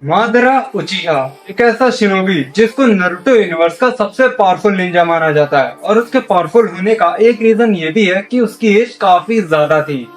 मादरा उचिहा एक ऐसा शिनोबी जिसको नारुतो यूनिवर्स का सबसे पावरफुल निंजा माना जाता है और उसके पावरफुल होने का एक रीजन ये भी है कि उसकी एज काफी ज्यादा थी।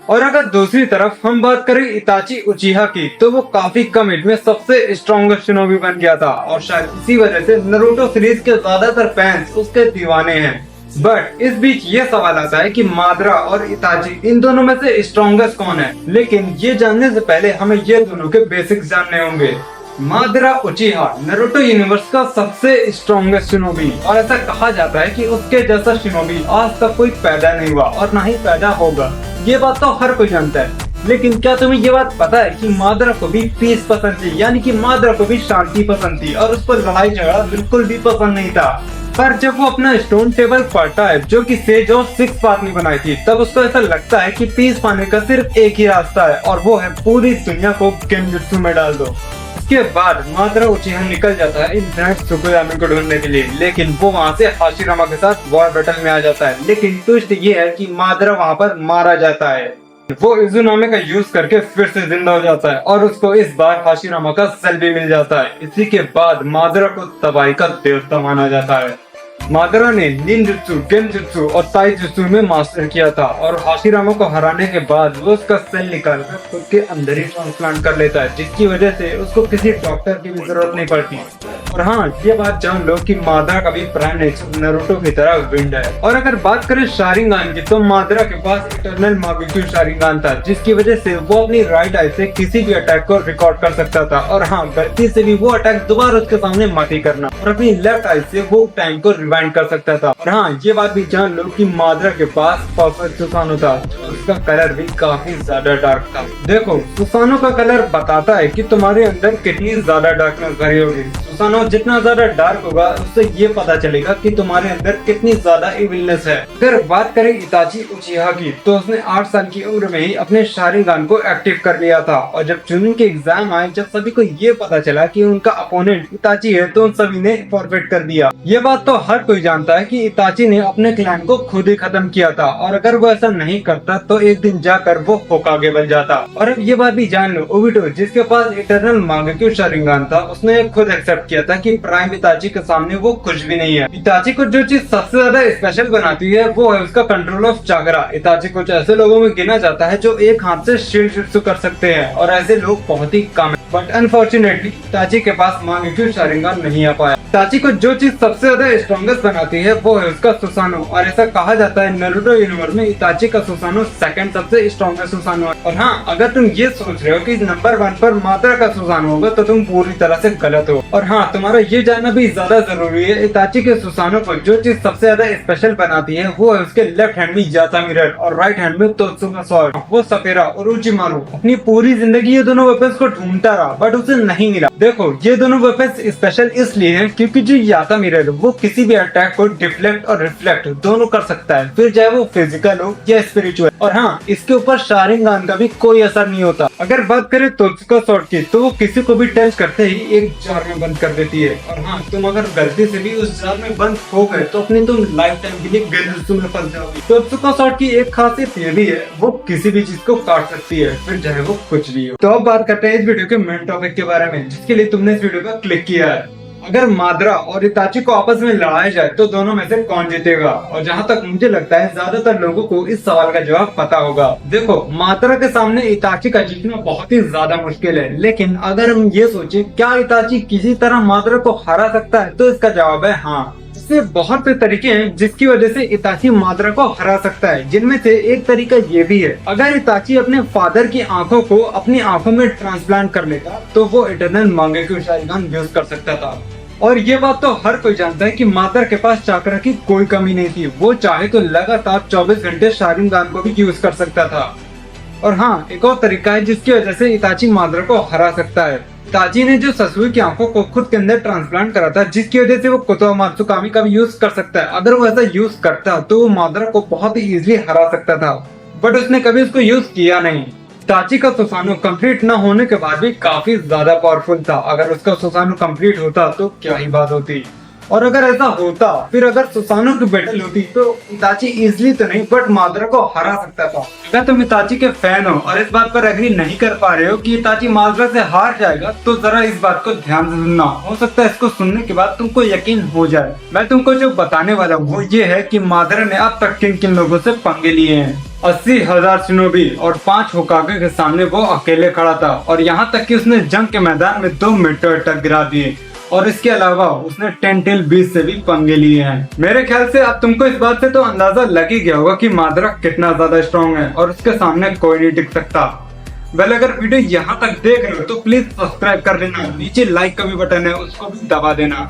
और अगर दूसरी तरफ हम बात करें इताची उचिहा की तो वो काफी कम एज में सबसे स्ट्रॉन्गेस्ट शिनोबी बन गया था और शायद इसी वजह से नारुतो सीरीज के ज्यादातर फैंस उसके दीवाने हैं। बट इस बीच ये सवाल आता है कि मादरा और इताची इन दोनों में से स्ट्रॉन्गेस्ट कौन है, लेकिन ये जानने से पहले हमें ये दोनों के बेसिक्स जानने होंगे। मादरा उचिहा नारुतो यूनिवर्स का सबसे स्ट्रॉन्गेस्ट शिनोबी और ऐसा कहा जाता है कि उसके जैसा शिनोबी आज तक कोई पैदा नहीं हुआ और ना ही पैदा होगा। ये बात तो हर कोई जानता है, लेकिन क्या तुम्हें ये बात पता है कि मादरा को भी पीस पसंद थी, यानी कि मादरा को भी शांति पसंद थी और उस पर लड़ाई झगड़ा बिल्कुल भी पसंद नहीं था। पर जब वो अपना स्टोन टेबल पढ़ता है जो कि सेज ऑफ सिक्स पाथ ने बनाई थी, तब उसको ऐसा लगता है कि पीस पाने का सिर्फ एक ही रास्ता है और वो है पूरी दुनिया को गेनजुत्सु में डाल दो। इसके बाद मादरा उचिहा निकल जाता है इनफिनिट त्सुकुयामी को ढूंढने के लिए, लेकिन वो वहाँ से हाशिरामा के साथ वॉर बैटल में आ जाता है। लेकिन ट्विस्ट ये है कि मादरा वहाँ पर मारा जाता है। वो इजुनामे का यूज करके फिर से जिंदा हो जाता है और उसको इस बार हाशिरामा का सेल भी मिल जाता है। इसी के बाद मादरा को तबाही का देवता माना जाता है। मादरा ने निंजुत्सु, गेनजुत्सु और ताइजुत्सु में मास्टर किया था और हाशिरामा को हराने के बाद वो उसका सेल निकालकर खुद के अंदर ही ट्रांसप्लांट कर लेता है, जिसकी वजह से उसको किसी डॉक्टर की भी जरूरत नहीं पड़ती। और हाँ, ये बात जान लो कि मादरा का भी प्राइम नेचर नारुतो की तरह विंड है। और अगर बात करें शारिंगान की, तो मादरा के पास इटर्नल मागेक्यू शारिंगान था, जिसकी वजह से वो अपनी राइट आई से किसी भी अटैक को रिकॉर्ड कर सकता था और हाँ, गलती से भी वो अटैक दोबारा उसके सामने मत ही करना। और अपनी लेफ्ट आई से वो टाइम को रिवाइंड कर सकता था। और हाँ, ये बात भी जान लो कि मादरा के पास परफेक्ट सुसानो था, उसका कलर भी काफी ज्यादा डार्क था। देखो, सुसानो का कलर बताता है कि तुम्हारे अंदर कितनी ज्यादा डार्कनेस भरी होगी। सुसानो जितना ज्यादा डार्क होगा, उससे ये पता चलेगा कि तुम्हारे अंदर कितनी ज्यादा इविलनेस है। अगर बात करें इताची उचिहा की, तो उसने 8 साल की उम्र में ही अपने शारिंगान को एक्टिव कर लिया था और जब चुनिंग के एग्जाम आए, जब सभी को ये पता चला कि उनका अपोनेंट इताची है, तो उन सभी ने फॉरफिट कर दिया। ये बात तो हर कोई जानता है कि इताची ने अपने क्लैन को खुद ही खत्म किया था और अगर वो ऐसा नहीं करता तो एक दिन जाकर वो होकागे बन जाता। और अब ये बात भी जान लो, ओबिटो जिसके पास इटर्नल मागेक्यू शारिंगान था, उसने खुद एक्सेप्ट किया था कि प्राइम इताची के सामने वो कुछ भी नहीं है। इताची को जो चीज सबसे ज्यादा स्पेशल बनाती है वो है उसका कंट्रोल ऑफ चाकरा। इताची कुछ ऐसे लोगों में गिना जाता है जो एक हाथ से शील्ड जुत्सु कर सकते हैं और ऐसे लोग बहुत ही कम है। बट अनफॉर्चुनेटली इताची के पास मागेक्यू शारिंगान नहीं आ पाया। इताची को जो चीज सबसे ज्यादा स्ट्रॉन्गेस्ट बनाती है वो है उसका सुसानो और ऐसा कहा जाता है नारुतो यूनिवर्स में इताची का सुसानो सेकंड सबसे स्ट्रॉन्गेस्ट सुसानो है। और हाँ, अगर तुम ये सोच रहे हो कि नंबर 1 पर मादरा का सुसानो होगा तो तुम पूरी तरह से गलत हो। और हाँ, तुम्हारा ये जानना भी ज्यादा जरूरी है, इताची के सुसानो को जो चीज सबसे ज्यादा स्पेशल बनाती है वो है उसके लेफ्ट हैंड में याता मिरर और राइट हैंड में तोत्सुका स्वॉर्ड। वो सपेरा और उचिमारू अपनी पूरी जिंदगी ये दोनों वेपन्स को ढूंढता रहा बट उसे नहीं मिला। देखो, ये दोनों वेपन्स स्पेशल इसलिए है क्योंकि जो याता मिरर वो किसी भी अटैक को डिफ्लेक्ट और रिफ्लेक्ट दोनों कर सकता है, फिर चाहे वो फिजिकल हो या स्पिरिचुअल। और हाँ, इसके ऊपर शारिंगान का भी कोई असर नहीं होता। अगर बात करें तोत्सुका स्वॉर्ड की, तो वो किसी को भी टच करते ही एक जार में बंद कर देती है। और हाँ, तुम अगर गलती से भी उस जार में बंद हो गए तो अपनी तुम लाइफ टाइम के लिए गेनजुत्सु में फंस जाओगी। तोत्सुका स्वॉर्ड की एक खासियत ये भी है, वो किसी भी चीज को काट सकती है, फिर चाहे वो कुछ भी हो। तो अब बात करते हैं इस वीडियो के मेन टॉपिक के बारे में, जिसके लिए तुमने इस वीडियो पर क्लिक किया है। अगर मादरा और इताची को आपस में लड़ाया जाए तो दोनों में से कौन जीतेगा? और जहां तक मुझे लगता है ज्यादातर लोगों को इस सवाल का जवाब पता होगा। देखो, मादरा के सामने इताची का जीतना बहुत ही ज्यादा मुश्किल है, लेकिन अगर हम ये सोचे क्या इताची किसी तरह मादरा को हरा सकता है, तो इसका जवाब है हाँ। इससे बहुत से तरीके हैं जिसकी वजह से इताची मादरा को हरा सकता है, जिनमें से एक तरीका ये भी है, अगर इताची अपने फादर की आंखों को अपनी आंखों में ट्रांसप्लांट कर लेता तो वो इटर्नल मागेक्यू शारिंगान यूज कर सकता था। और ये बात तो हर कोई जानता है कि मादरा के पास चाकरा की कोई कमी नहीं थी, वो चाहे तो लगातार 24 घंटे शारिंगान को भी यूज कर सकता था। और हाँ, एक और तरीका है जिसकी वजह से इताची मादरा को हरा सकता है। इताची ने जो ससुई की आंखों को खुद के अंदर ट्रांसप्लांट करा था, जिसकी वजह से वो कोतोआ मात्सुकामी का भी यूज कर सकता है। अगर वो ऐसा यूज करता तो वो मादरा को बहुत ही इजीली हरा सकता था, बट उसने कभी उसको यूज किया नहीं। इताची का सुसानो कंप्लीट न होने के बाद भी काफी ज्यादा पावरफुल था। अगर उसका सुसानो कंप्लीट होता तो क्या ही बात होती। और अगर ऐसा होता, फिर अगर सुसानो की बैटल होती तो इताची इजिली तो नहीं बट मादरा को हरा सकता था। अगर तुम इताची के फैन हो और इस बात पर एग्री नहीं कर पा रहे हो कि इताची मादरा से हार जाएगा, तो जरा इस बात को ध्यान से सुनना। हो सकता है इसको सुनने के बाद तुमको यकीन हो जाए। मैं तुमको जो बताने वाला हूँ वो ये है कि मादरा ने अब तक किन किन लोगों से पंगे लिए हैं। 80,000 शिनोबी और 5 होकागे के सामने वो अकेले खड़ा था, और यहाँ तक कि उसने जंग के मैदान में 2 मीटर तक गिरा दिए, और इसके अलावा उसने 10 टेल बीस्ट से भी पंगे लिए हैं। मेरे ख्याल से अब तुमको इस बात से तो अंदाजा लग ही गया होगा कि मादरा कितना ज्यादा स्ट्रॉन्ग है और उसके सामने कोई नहीं टिक सकता। वेल, अगर वीडियो यहाँ तक देख रहे हो तो प्लीज सब्सक्राइब कर लेना, नीचे लाइक का भी बटन है उसको भी दबा देना।